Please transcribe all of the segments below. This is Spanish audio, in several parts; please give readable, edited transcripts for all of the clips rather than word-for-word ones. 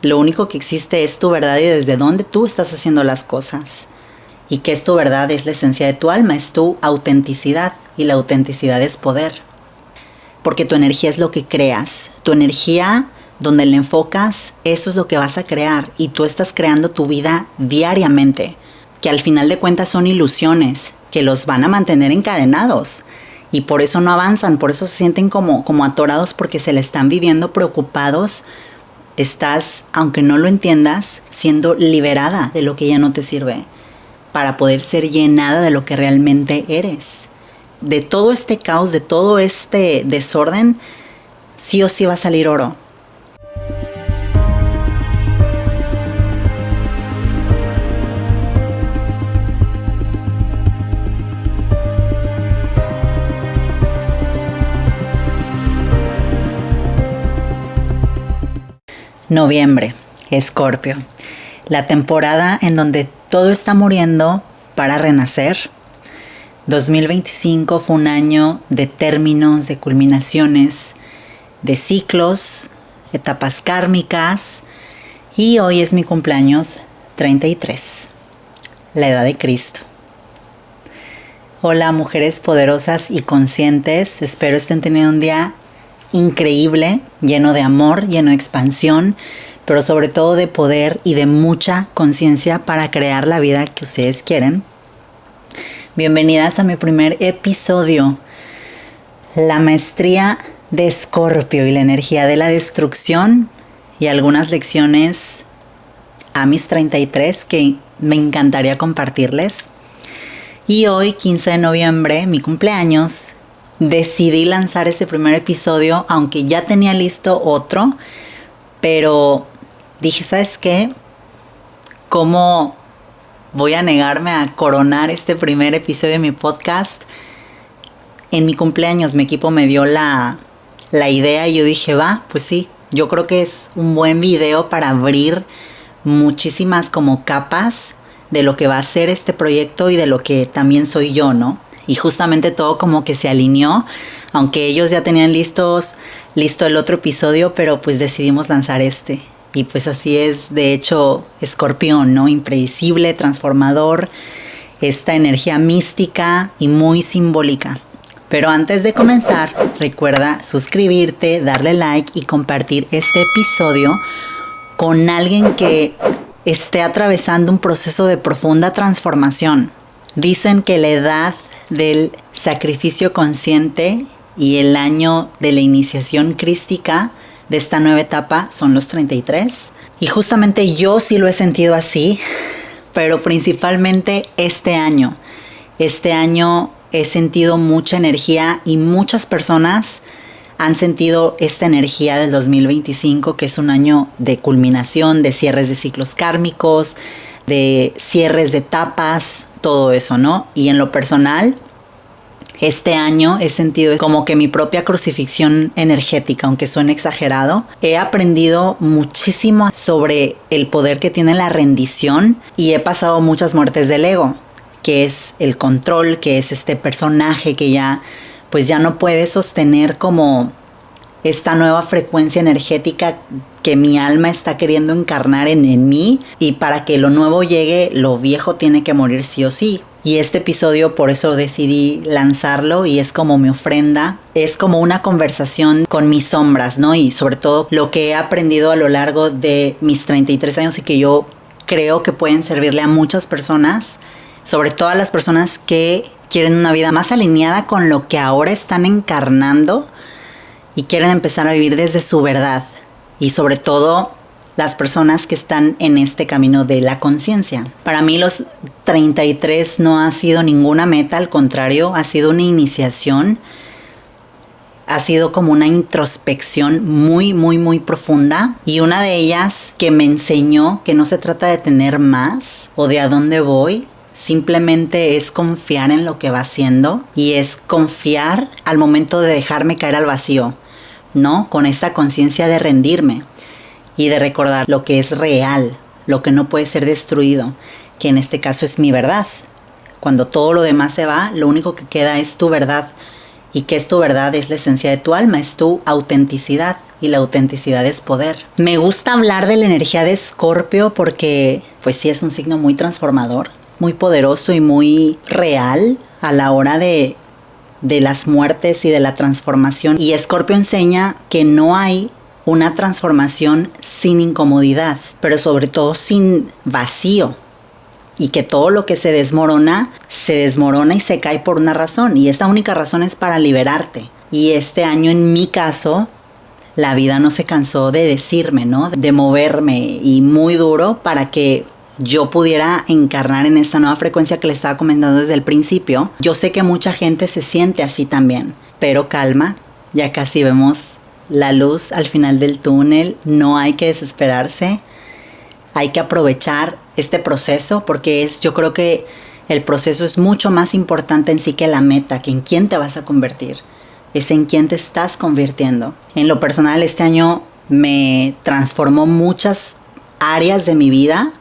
Lo único que existe es tu verdad y desde dónde tú estás haciendo las cosas. Y que es tu verdad, es la esencia de tu alma, es tu autenticidad. Y la autenticidad es poder. Porque tu energía es lo que creas. Tu energía, donde la enfocas, eso es lo que vas a crear. Y tú estás creando tu vida diariamente. Que al final de cuentas son ilusiones que los van a mantener encadenados. Y por eso no avanzan, por eso se sienten como atorados porque se le están viviendo preocupados. Estás, aunque no lo entiendas, siendo liberada de lo que ya no te sirve para poder ser llenada de lo que realmente eres. De todo este caos, de todo este desorden, sí o sí va a salir oro. Noviembre, Escorpio. La temporada en donde todo está muriendo para renacer. 2025 fue un año de términos, de culminaciones, de ciclos, etapas kármicas. Y hoy es mi cumpleaños 33, la edad de Cristo. Hola mujeres poderosas y conscientes, espero estén teniendo un día increíble, lleno de amor, lleno de expansión, pero sobre todo de poder y de mucha conciencia para crear la vida que ustedes quieren. Bienvenidas a mi primer episodio, la maestría de Escorpio y la energía de la destrucción y algunas lecciones a mis 33 que me encantaría compartirles. Y hoy, 15 de noviembre, mi cumpleaños, decidí lanzar este primer episodio, aunque ya tenía listo otro, pero dije, ¿sabes qué? ¿Cómo voy a negarme a coronar este primer episodio de mi podcast? En mi cumpleaños mi equipo me dio la idea y yo dije, va, pues sí, yo creo que es un buen video para abrir muchísimas como capas de lo que va a ser este proyecto y de lo que también soy yo, ¿no? Y justamente todo como que se alineó, aunque ellos ya tenían listo el otro episodio, pero pues decidimos lanzar este. Y pues así es, de hecho, Escorpión, ¿no? Impredecible, transformador, esta energía mística y muy simbólica. Pero antes de comenzar, recuerda suscribirte, darle like y compartir este episodio con alguien que esté atravesando un proceso de profunda transformación. Dicen que la edad del sacrificio consciente y el año de la iniciación crística de esta nueva etapa son los 33. Y justamente yo sí lo he sentido así, pero principalmente este año. Este año he sentido mucha energía y muchas personas han sentido esta energía del 2025, que es un año de culminación, de cierres de ciclos kármicos, de cierres de etapas, todo eso, ¿no? Y en lo personal, este año he sentido como que mi propia crucifixión energética, aunque suene exagerado. He aprendido muchísimo sobre el poder que tiene la rendición y he pasado muchas muertes del ego, que es el control, que es este personaje que ya no puede sostener como esta nueva frecuencia energética que mi alma está queriendo encarnar en mí, y para que lo nuevo llegue, lo viejo tiene que morir sí o sí. Y este episodio por eso decidí lanzarlo y es como mi ofrenda, es como una conversación con mis sombras, ¿no? Y sobre todo lo que he aprendido a lo largo de mis 33 años y que yo creo que pueden servirle a muchas personas, sobre todo a las personas que quieren una vida más alineada con lo que ahora están encarnando y quieren empezar a vivir desde su verdad. Y sobre todo las personas que están en este camino de la conciencia. Para mí los 33 no ha sido ninguna meta, al contrario, ha sido una iniciación. Ha sido como una introspección muy, muy, muy profunda. Y una de ellas que me enseñó que no se trata de tener más o de a dónde voy. Simplemente es confiar en lo que va haciendo y es confiar al momento de dejarme caer al vacío, ¿no? Con esta conciencia de rendirme y de recordar lo que es real, lo que no puede ser destruido, que en este caso es mi verdad. Cuando todo lo demás se va, lo único que queda es tu verdad. ¿Y qué es tu verdad? Es la esencia de tu alma, es tu autenticidad. y la autenticidad es poder. Me gusta hablar de la energía de Escorpio porque pues sí es un signo muy transformador, muy poderoso y muy real a la hora de las muertes y de la transformación. Y Escorpio enseña que no hay una transformación sin incomodidad, pero sobre todo sin vacío. Y que todo lo que se desmorona y se cae por una razón. Y esta única razón es para liberarte. Y este año, en mi caso, la vida no se cansó de decirme, ¿no? De moverme y muy duro para que yo pudiera encarnar en esta nueva frecuencia que le estaba comentando desde el principio. Yo sé que mucha gente se siente así también, pero calma, ya casi vemos la luz al final del túnel. No hay que desesperarse, hay que aprovechar este proceso porque yo creo que el proceso es mucho más importante en sí que la meta, que en quién te vas a convertir. Es en quién te estás convirtiendo. En lo personal, este año me transformó muchas áreas de mi vida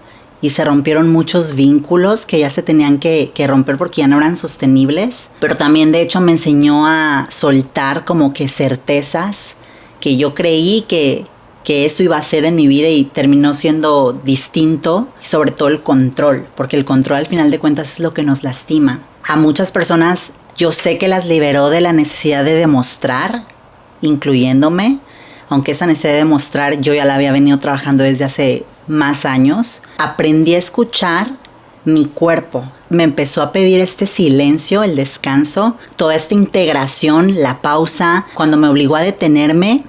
y se rompieron muchos vínculos que ya se tenían que romper porque ya no eran sostenibles. Pero también, de hecho, me enseñó a soltar como que certezas que yo creí que eso iba a ser en mi vida y terminó siendo distinto. Y sobre todo el control, porque el control al final de cuentas es lo que nos lastima. A muchas personas yo sé que las liberó de la necesidad de demostrar, incluyéndome, aunque esa necesidad de demostrar yo ya la había venido trabajando desde hace más años. Aprendí a escuchar mi cuerpo. Me empezó a pedir este silencio, el descanso, toda esta integración, la pausa, cuando me obligó a detenerme,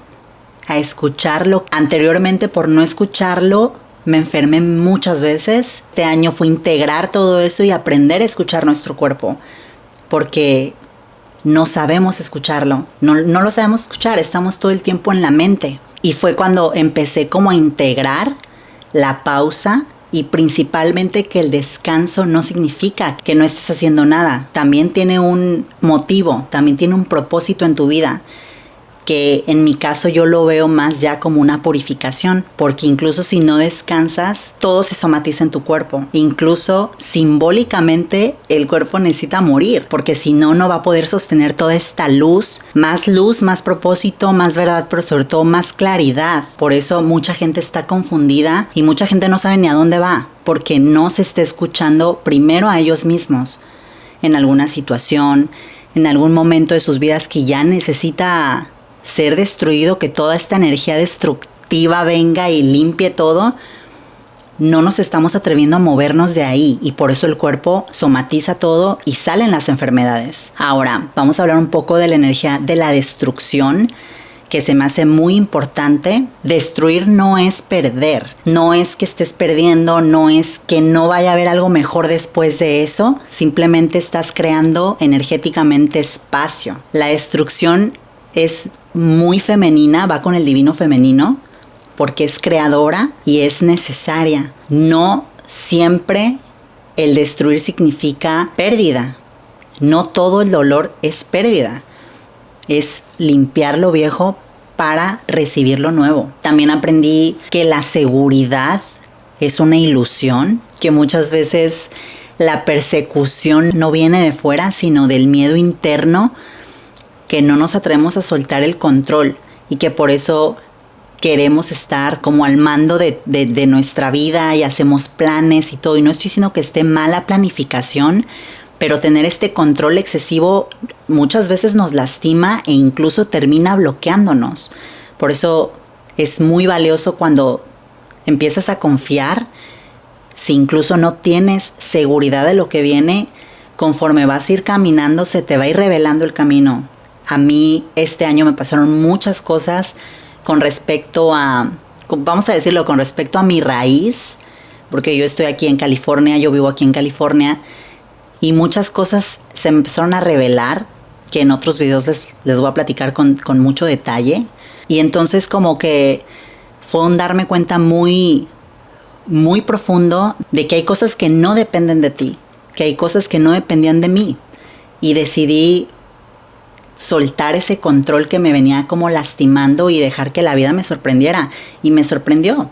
a escucharlo. Anteriormente, por no escucharlo, me enfermé muchas veces. Este año fue integrar todo eso y aprender a escuchar nuestro cuerpo. Porque no sabemos escucharlo, no lo sabemos escuchar, estamos todo el tiempo en la mente. Y fue cuando empecé como a integrar la pausa y principalmente que el descanso no significa que no estés haciendo nada. También tiene un motivo, también tiene un propósito en tu vida, que en mi caso yo lo veo más ya como una purificación, porque incluso si no descansas, todo se somatiza en tu cuerpo. Incluso simbólicamente el cuerpo necesita morir, porque si no, no va a poder sostener toda esta luz, más propósito, más verdad, pero sobre todo más claridad. Por eso mucha gente está confundida y mucha gente no sabe ni a dónde va, porque no se está escuchando primero a ellos mismos en alguna situación, en algún momento de sus vidas que ya necesita ser destruido, que toda esta energía destructiva venga y limpie todo. No nos estamos atreviendo a movernos de ahí y por eso el cuerpo somatiza todo y salen las enfermedades. Ahora, vamos a hablar un poco de la energía de la destrucción, que se me hace muy importante. Destruir no es perder, no es que estés perdiendo, no es que no vaya a haber algo mejor después de eso, simplemente estás creando energéticamente espacio. La destrucción es muy femenina, va con el divino femenino, porque es creadora y es necesaria. No siempre el destruir significa pérdida. No todo el dolor es pérdida. Es limpiar lo viejo para recibir lo nuevo. También aprendí que la seguridad es una ilusión, que muchas veces la persecución no viene de fuera, sino del miedo interno, que no nos atrevemos a soltar el control y que por eso queremos estar como al mando de nuestra vida y hacemos planes y todo. Y no estoy diciendo que esté mal la planificación, pero tener este control excesivo muchas veces nos lastima e incluso termina bloqueándonos. Por eso es muy valioso cuando empiezas a confiar, si incluso no tienes seguridad de lo que viene, conforme vas a ir caminando se te va a ir revelando el camino. A mí este año me pasaron muchas cosas con respecto a, vamos a decirlo, con respecto a mi raíz, porque yo estoy aquí en California, yo vivo aquí en California, y muchas cosas se me empezaron a revelar, que en otros videos les voy a platicar con mucho detalle. Y entonces como que fue un darme cuenta muy, muy profundo de que hay cosas que no dependen de ti, que hay cosas que no dependían de mí. Y decidí soltar ese control que me venía como lastimando y dejar que la vida me sorprendiera. Y me sorprendió.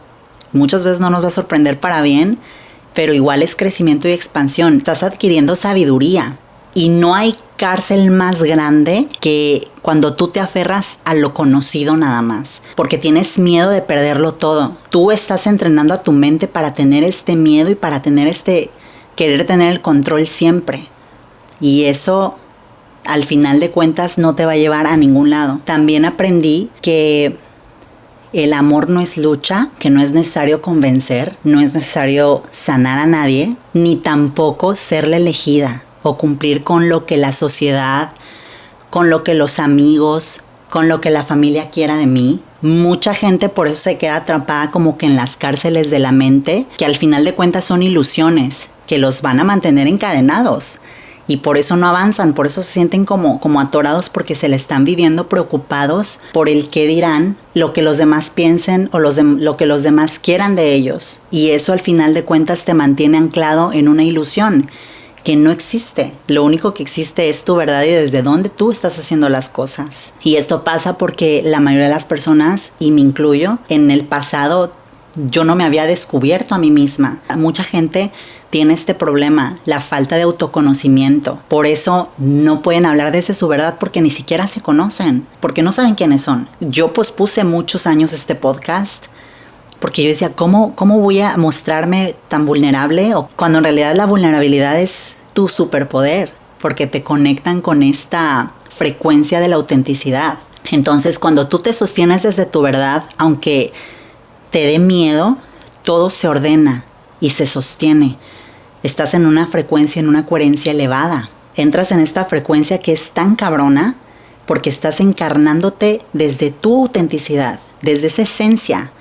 Muchas veces no nos va a sorprender para bien, pero igual es crecimiento y expansión. Estás adquiriendo sabiduría. Y no hay cárcel más grande que cuando tú te aferras a lo conocido nada más, porque tienes miedo de perderlo todo. Tú estás entrenando a tu mente para tener este miedo y para tener querer tener el control siempre. Y eso, al final de cuentas, no te va a llevar a ningún lado. También aprendí que el amor no es lucha, que no es necesario convencer, no es necesario sanar a nadie, ni tampoco ser la elegida o cumplir con lo que la sociedad, con lo que los amigos, con lo que la familia quiera de mí. Mucha gente por eso se queda atrapada como que en las cárceles de la mente, que al final de cuentas son ilusiones, que los van a mantener encadenados. Y por eso no avanzan, por eso se sienten como atorados, porque se le están viviendo preocupados por el qué dirán, lo que los demás piensen o lo que los demás quieran de ellos. Y eso al final de cuentas te mantiene anclado en una ilusión que no existe. Lo único que existe es tu verdad y desde dónde tú estás haciendo las cosas. Y esto pasa porque la mayoría de las personas, y me incluyo, en el pasado yo no me había descubierto a mí misma. Mucha gente tiene este problema, la falta de autoconocimiento. Por eso no pueden hablar desde su verdad, porque ni siquiera se conocen, porque no saben quiénes son. Yo pospuse muchos años este podcast porque yo decía, ¿cómo voy a mostrarme tan vulnerable? O cuando en realidad la vulnerabilidad es tu superpoder, porque te conectan con esta frecuencia de la autenticidad. Entonces, cuando tú te sostienes desde tu verdad, aunque te dé miedo, todo se ordena y se sostiene. Estás en una frecuencia, en una coherencia elevada. Entras en esta frecuencia que es tan cabrona porque estás encarnándote desde tu autenticidad, desde esa esencia.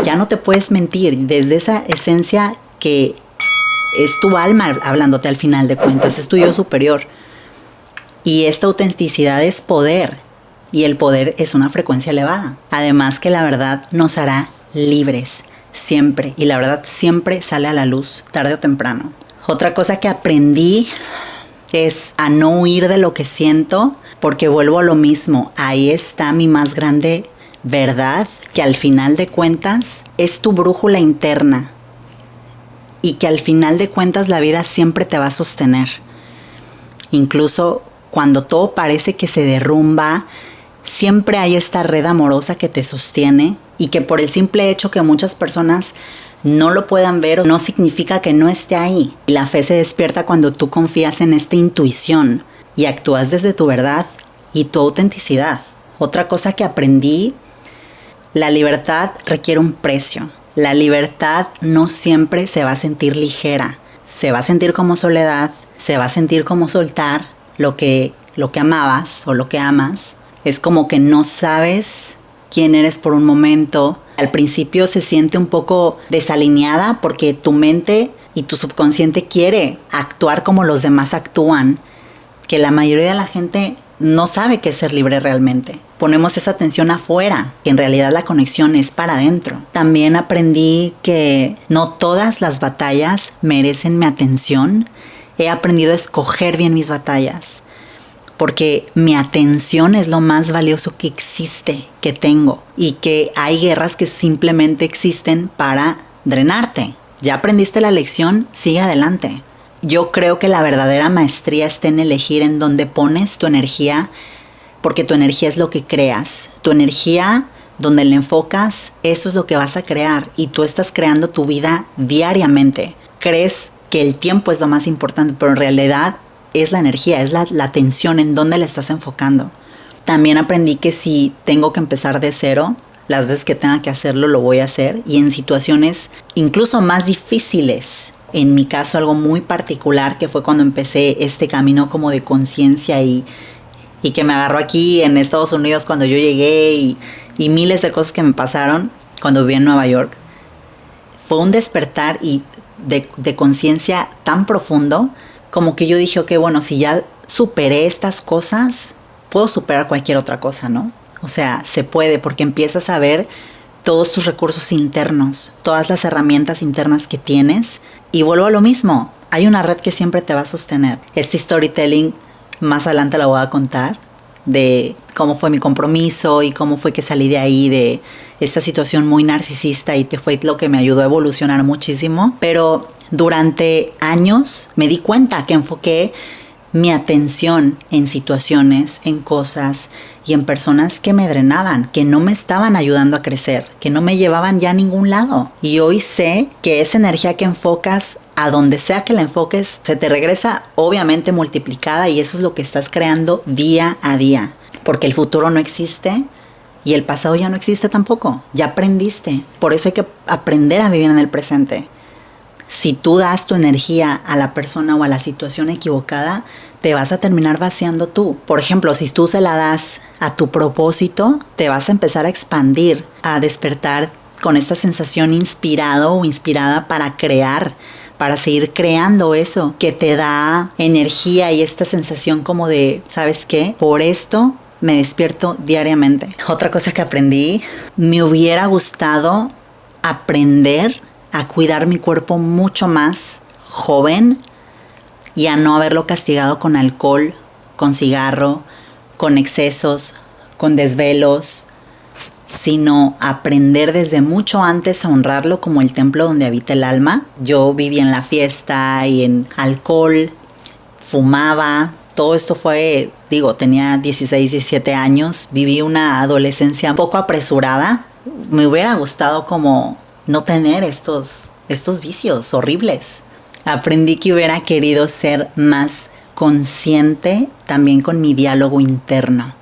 Ya no te puedes mentir, desde esa esencia que es tu alma hablándote al final de cuentas, es tu yo superior. Y esta autenticidad es poder, y el poder es una frecuencia elevada. Además que la verdad nos hará libres, siempre. Y la verdad siempre sale a la luz, tarde o temprano. Otra cosa que aprendí es a no huir de lo que siento, porque vuelvo a lo mismo. Ahí está mi más grande verdad, que al final de cuentas es tu brújula interna. Y que al final de cuentas la vida siempre te va a sostener. Incluso cuando todo parece que se derrumba, siempre hay esta red amorosa que te sostiene, y que por el simple hecho que muchas personas no lo puedan ver, no significa que no esté ahí. Y la fe se despierta cuando tú confías en esta intuición y actúas desde tu verdad y tu autenticidad. Otra cosa que aprendí, la libertad requiere un precio. La libertad no siempre se va a sentir ligera. Se va a sentir como soledad, se va a sentir como soltar lo que amabas o lo que amas. Es como que no sabes quién eres por un momento. Al principio se siente un poco desalineada porque tu mente y tu subconsciente quiere actuar como los demás actúan, que la mayoría de la gente no sabe qué es ser libre realmente. Ponemos esa atención afuera, que en realidad la conexión es para adentro. También aprendí que no todas las batallas merecen mi atención. He aprendido a escoger bien mis batallas, porque mi atención es lo más valioso que existe, que tengo, y que hay guerras que simplemente existen para drenarte. Ya aprendiste la lección, sigue adelante. Yo creo que la verdadera maestría está en elegir en dónde pones tu energía, porque tu energía es lo que creas. Tu energía, donde la enfocas, eso es lo que vas a crear, y tú estás creando tu vida diariamente. Crees que el tiempo es lo más importante, pero en realidad es la energía, es la atención en dónde la estás enfocando. También aprendí que si tengo que empezar de cero, las veces que tenga que hacerlo, lo voy a hacer. Y en situaciones incluso más difíciles. En mi caso, algo muy particular, que fue cuando empecé este camino como de conciencia y que me agarró aquí en Estados Unidos cuando yo llegué, y miles de cosas que me pasaron cuando viví en Nueva York. Fue un despertar y de conciencia tan profundo, como que yo dije, ok, bueno, si ya superé estas cosas, puedo superar cualquier otra cosa, ¿no? O sea, se puede, porque empiezas a ver todos tus recursos internos, todas las herramientas internas que tienes. Y vuelvo a lo mismo, hay una red que siempre te va a sostener. Este storytelling más adelante la voy a contar, de cómo fue mi compromiso y cómo fue que salí de ahí, de esta situación muy narcisista, y que fue lo que me ayudó a evolucionar muchísimo. Pero durante años me di cuenta que enfoqué mi atención en situaciones, en cosas y en personas que me drenaban, que no me estaban ayudando a crecer, que no me llevaban ya a ningún lado. Y hoy sé que esa energía que enfocas, a donde sea que la enfoques, se te regresa obviamente multiplicada, y eso es lo que estás creando día a día. Porque el futuro no existe y el pasado ya no existe tampoco. Ya aprendiste. Por eso hay que aprender a vivir en el presente. Si tú das tu energía a la persona o a la situación equivocada, te vas a terminar vaciando tú. Por ejemplo, si tú se la das a tu propósito, te vas a empezar a expandir, a despertar con esta sensación inspirado o inspirada para crear, para seguir creando eso que te da energía y esta sensación como de, ¿sabes qué? Por esto me despierto diariamente. Otra cosa que aprendí, me hubiera gustado aprender a cuidar mi cuerpo mucho más joven y a no haberlo castigado con alcohol, con cigarro, con excesos, con desvelos, sino aprender desde mucho antes a honrarlo como el templo donde habita el alma. Yo vivía en la fiesta y en alcohol, fumaba. Todo esto fue, tenía 16, 17 años, viví una adolescencia un poco apresurada. Me hubiera gustado como no tener estos vicios horribles. Aprendí que hubiera querido ser más consciente también con mi diálogo interno.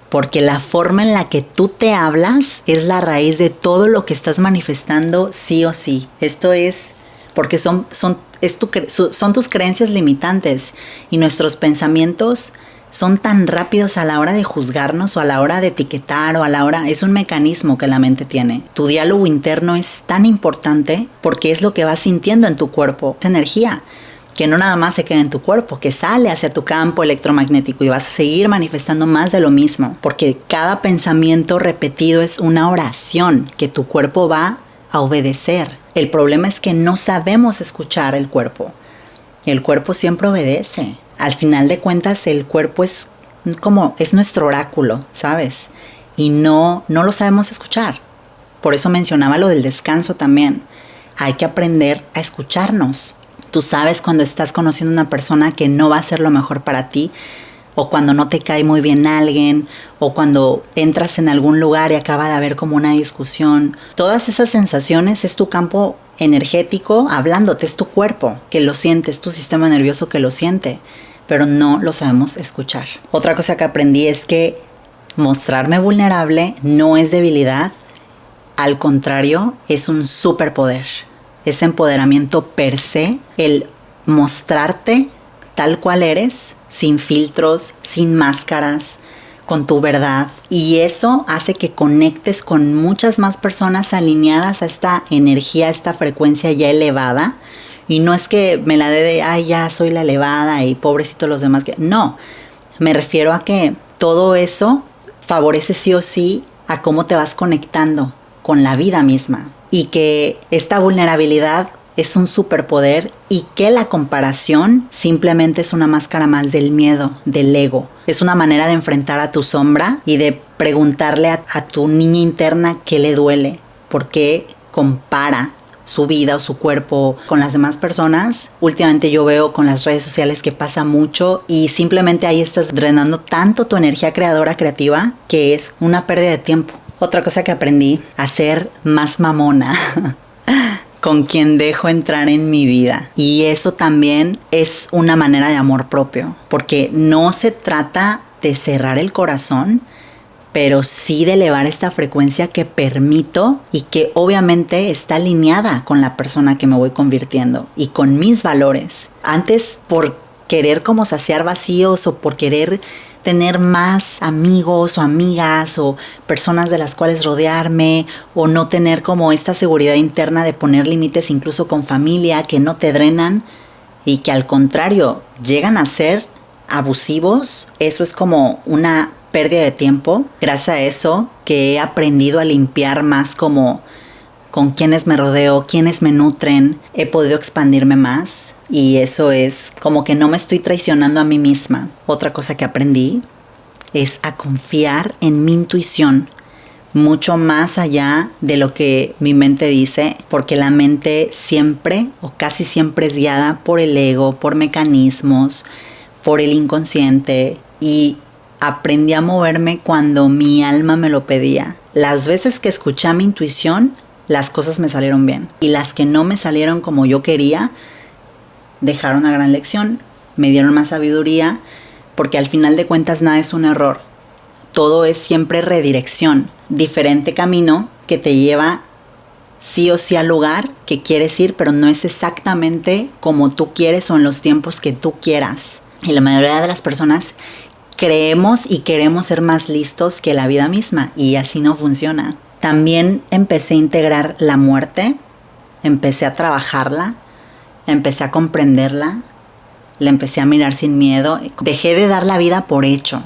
Porque la forma en la que tú te hablas es la raíz de todo lo que estás manifestando sí o sí. Esto es porque son tus creencias limitantes, y nuestros pensamientos son tan rápidos a la hora de juzgarnos o a la hora de etiquetar es un mecanismo que la mente tiene. Tu diálogo interno es tan importante porque es lo que vas sintiendo en tu cuerpo, esa energía que no nada más se queda en tu cuerpo, que sale hacia tu campo electromagnético, y vas a seguir manifestando más de lo mismo, porque cada pensamiento repetido es una oración que tu cuerpo va a obedecer. El problema es que no sabemos escuchar el cuerpo. El cuerpo siempre obedece. Al final de cuentas, el cuerpo es nuestro oráculo, ¿sabes? Y no lo sabemos escuchar. Por eso mencionaba lo del descanso también. Hay que aprender a escucharnos. Tú sabes cuando estás conociendo a una persona que no va a ser lo mejor para ti, o cuando no te cae muy bien alguien, o cuando entras en algún lugar y acaba de haber como una discusión. Todas esas sensaciones es tu campo energético hablándote, es tu cuerpo que lo siente, es tu sistema nervioso que lo siente, pero no lo sabemos escuchar. Otra cosa que aprendí es que mostrarme vulnerable no es debilidad, al contrario, es un superpoder. Es empoderamiento per se, el mostrarte tal cual eres, sin filtros, sin máscaras, con tu verdad. Y eso hace que conectes con muchas más personas alineadas a esta energía, a esta frecuencia ya elevada. Y no es que me la dé de, ay, ya soy la elevada y pobrecito los demás. No, me refiero a que todo eso favorece sí o sí a cómo te vas conectando con la vida misma. Y que esta vulnerabilidad es un superpoder, y que la comparación simplemente es una máscara más del miedo, del ego. Es una manera de enfrentar a tu sombra y de preguntarle a tu niña interna qué le duele, por qué compara su vida o su cuerpo con las demás personas. Últimamente yo veo con las redes sociales que pasa mucho, y simplemente ahí estás drenando tanto tu energía creadora, creativa, que es una pérdida de tiempo. Otra cosa que aprendí, a ser más mamona con quien dejo entrar en mi vida. Y eso también es una manera de amor propio, porque no se trata de cerrar el corazón, pero sí de elevar esta frecuencia que permito y que obviamente está alineada con la persona que me voy convirtiendo y con mis valores. Antes, por querer como saciar vacíos o por querer tener más amigos o amigas o personas de las cuales rodearme, o no tener como esta seguridad interna de poner límites incluso con familia que no te drenan y que al contrario llegan a ser abusivos, eso es como una pérdida de tiempo. Gracias a eso que he aprendido a limpiar más como con quienes me rodeo, quienes me nutren, he podido expandirme más. Y eso es como que no me estoy traicionando a mí misma. Otra cosa que aprendí es a confiar en mi intuición, mucho más allá de lo que mi mente dice, porque la mente siempre o casi siempre es guiada por el ego, por mecanismos, por el inconsciente y aprendí a moverme cuando mi alma me lo pedía. Las veces que escuché a mi intuición, las cosas me salieron bien. Y las que no me salieron como yo quería, dejaron una gran lección, me dieron más sabiduría, porque al final de cuentas nada es un error. Todo es siempre redirección, diferente camino que te lleva sí o sí al lugar que quieres ir, pero no es exactamente como tú quieres o en los tiempos que tú quieras. Y la mayoría de las personas creemos y queremos ser más listos que la vida misma, y así no funciona. También empecé a integrar la muerte, empecé a trabajarla, empecé a comprenderla, la empecé a mirar sin miedo, dejé de dar la vida por hecho.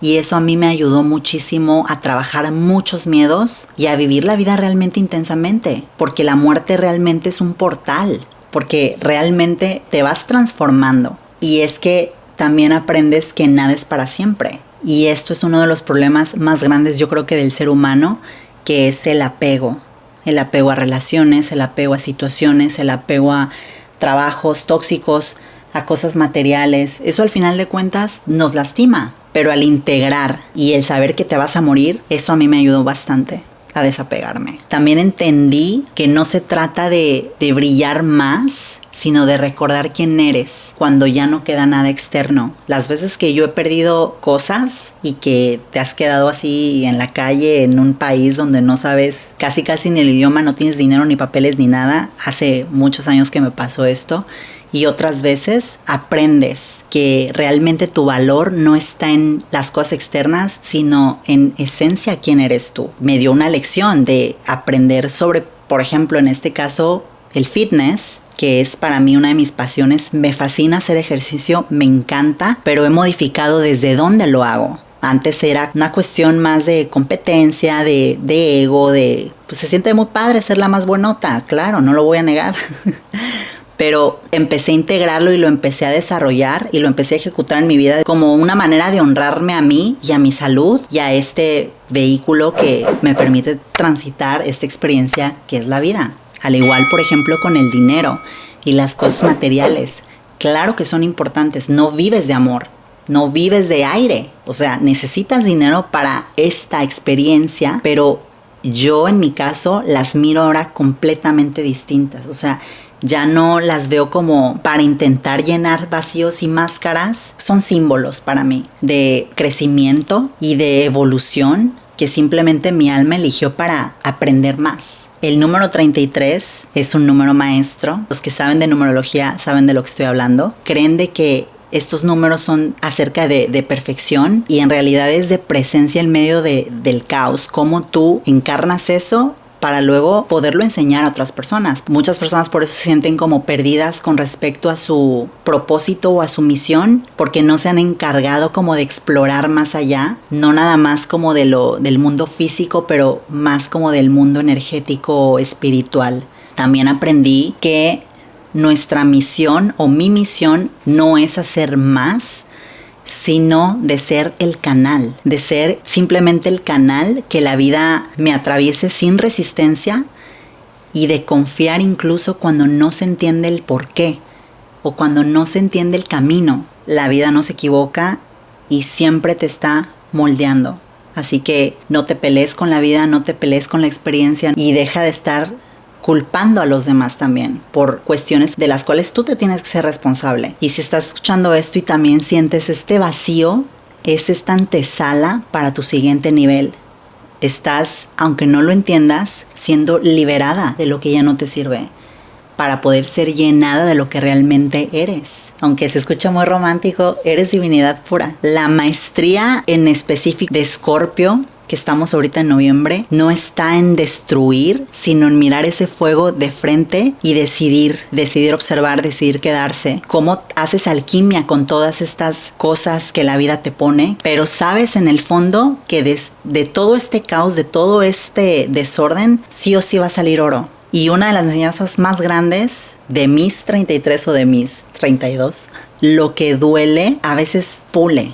Y eso a mí me ayudó muchísimo a trabajar muchos miedos y a vivir la vida realmente intensamente, porque la muerte realmente es un portal, porque realmente te vas transformando. Y es que también aprendes que nada es para siempre. Y esto es uno de los problemas más grandes, yo creo que del ser humano, que es el apego. El apego a relaciones, el apego a situaciones, el apego a trabajos tóxicos, a cosas materiales. Eso al final de cuentas nos lastima. Pero al integrar y el saber que te vas a morir, eso a mí me ayudó bastante a desapegarme. También entendí que no se trata de brillar más, sino de recordar quién eres cuando ya no queda nada externo. Las veces que yo he perdido cosas y que te has quedado así en la calle, en un país donde no sabes casi ni el idioma, no tienes dinero ni papeles ni nada, hace muchos años que me pasó esto. Y otras veces aprendes que realmente tu valor no está en las cosas externas, sino en esencia quién eres tú. Me dio una lección de aprender sobre, por ejemplo, en este caso, el fitness, que es para mí una de mis pasiones. Me fascina hacer ejercicio, me encanta, pero he modificado desde dónde lo hago. Antes era una cuestión más de competencia, de ego, pues se siente muy padre ser la más buenota, claro, no lo voy a negar. Pero empecé a integrarlo y lo empecé a desarrollar y lo empecé a ejecutar en mi vida como una manera de honrarme a mí y a mi salud y a este vehículo que me permite transitar esta experiencia que es la vida. Al igual, por ejemplo, con el dinero y las cosas materiales. Claro que son importantes, no vives de amor, no vives de aire. O sea, necesitas dinero para esta experiencia, pero yo en mi caso las miro ahora completamente distintas. O sea, ya no las veo como para intentar llenar vacíos y máscaras. Son símbolos para mí de crecimiento y de evolución que simplemente mi alma eligió para aprender más. El número 33 es un número maestro. Los que saben de numerología saben de lo que estoy hablando. Creen de que estos números son acerca de perfección y en realidad es de presencia en medio del caos. Cómo tú encarnas eso para luego poderlo enseñar a otras personas. Muchas personas por eso se sienten como perdidas con respecto a su propósito o a su misión, porque no se han encargado como de explorar más allá, no nada más como del mundo físico, pero más como del mundo energético o espiritual. También aprendí que nuestra misión o mi misión no es hacer más, sino de ser el canal, de ser simplemente el canal que la vida me atraviese sin resistencia y de confiar incluso cuando no se entiende el por qué o cuando no se entiende el camino. La vida no se equivoca y siempre te está moldeando. Así que no te pelees con la vida, no te pelees con la experiencia y deja de estar culpando a los demás también por cuestiones de las cuales tú te tienes que ser responsable. Y si estás escuchando esto y también sientes este vacío, es esta antesala para tu siguiente nivel. Estás, aunque no lo entiendas, siendo liberada de lo que ya no te sirve para poder ser llenada de lo que realmente eres. Aunque se escucha muy romántico, eres divinidad pura. La maestría en específico de Escorpio, que estamos ahorita en noviembre, no está en destruir, sino en mirar ese fuego de frente y decidir observar, decidir quedarse. Cómo haces alquimia con todas estas cosas que la vida te pone, pero sabes en el fondo que de todo este caos, de todo este desorden, sí o sí va a salir oro. Y una de las enseñanzas más grandes de mis 33 o de mis 32, lo que duele a veces pule.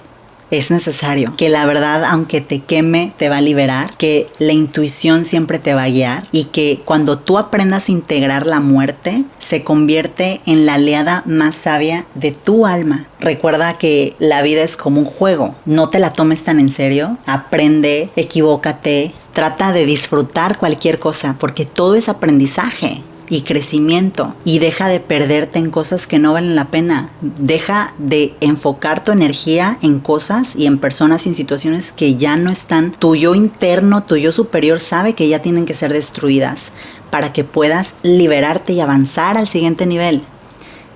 es necesario, que la verdad, aunque te queme, te va a liberar, que la intuición siempre te va a guiar y que cuando tú aprendas a integrar la muerte, se convierte en la aliada más sabia de tu alma. Recuerda que la vida es como un juego, no te la tomes tan en serio, aprende, equivócate, trata de disfrutar cualquier cosa porque todo es aprendizaje y crecimiento, y deja de perderte en cosas que no valen la pena. Deja de enfocar tu energía en cosas y en personas y en situaciones que ya no están. Tu yo interno, tu yo superior sabe que ya tienen que ser destruidas para que puedas liberarte y avanzar al siguiente nivel.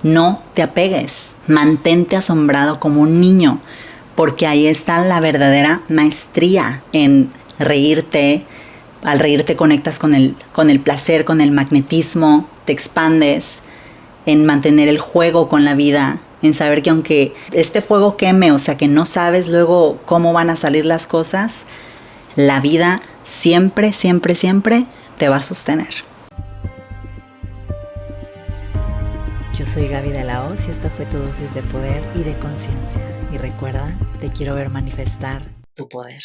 No te apegues, mantente asombrado como un niño, porque ahí está la verdadera maestría en reírte. Al reírte conectas con el placer, con el magnetismo, te expandes, en mantener el juego con la vida, en saber que aunque este fuego queme, o sea que no sabes luego cómo van a salir las cosas, la vida siempre, siempre, siempre te va a sostener. Yo soy Gaby de la Hoz y esta fue tu dosis de poder y de conciencia. Y recuerda, te quiero ver manifestar tu poder.